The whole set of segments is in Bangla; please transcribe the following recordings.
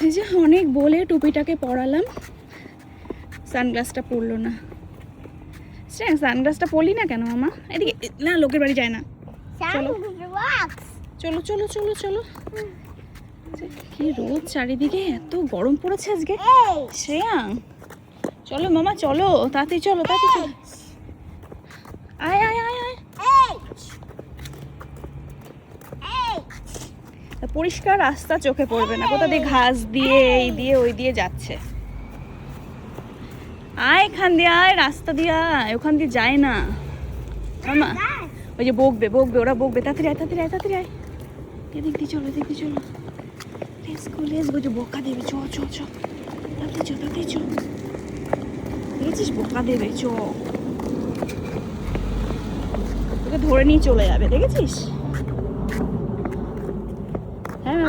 এই যে অনেক বলে টুপিটাকে পরালাম, সানগ্লাসটা পরলো না। সানগ্লাসটা পরলি না কেন মামা? এদিকে না, লোকের বাড়ি যায় না। চলো চলো চলো চলো চলো। কি রোদ চারিদিকে, এত গরম পড়েছে আজকে। শ্রেয়া চলো মামা, চলো তাড়াতাড়ি, চলো তাড়াতাড়ি চলো। আয় আয় আয় আয়। পরিষ্কার রাস্তা চোখে পড়বে না, কোথা দিয়ে ঘাস দিয়ে এই দিয়ে ওই দিয়ে যাচ্ছে। আয় এখান দিয়ে আয়, রাস্তা দিয়ে আয়, ওখান দিয়ে যায় না মামা। ওই যে বকবে বকবে, ওরা বকবে। তাড়াতাড়ি আয় তাড়াতাড়ি আয় তাড়াতাড়ি আয়। এদিক দিয়ে চলো এদিক দিয়ে চলো। লেস গো, যে বকা দেবে। চ চ চ, তাড়াতাড়ি চ তাড়াতাড়ি চ। দেখেছিস বকা দেবে, চ। তোকে ধরে নিয়ে চলে যাবে, দেখেছিস? হ্যাঁ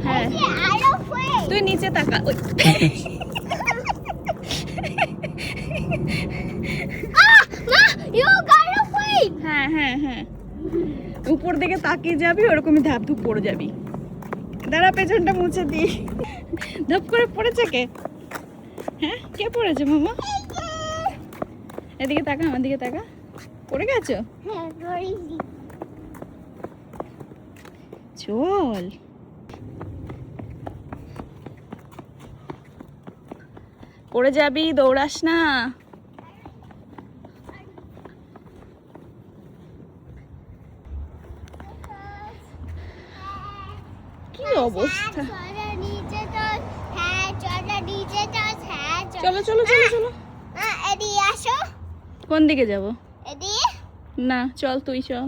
হ্যাঁ, তুই নিচে তাকা। ওই হ্যাঁ হ্যাঁ হ্যাঁ, উপর দিকে তাকিয়ে যাবি, ওরকমই ধাপ ধুপ পড়ে যাবি। দাঁড়া, পেছনটা মুছে দি। ধাপ করে পড়েছে কে? হ্যাঁ, কে পড়েছে মামা? এদিকে তাকা, আমার দিকে তাকা। পড়ে গেছো? চল। পড়ে যাবি, দৌড়াস না। কি অবস্থা। চলো চলো চলো চলো। কোন দিকে যাব? না চল, তুই চল।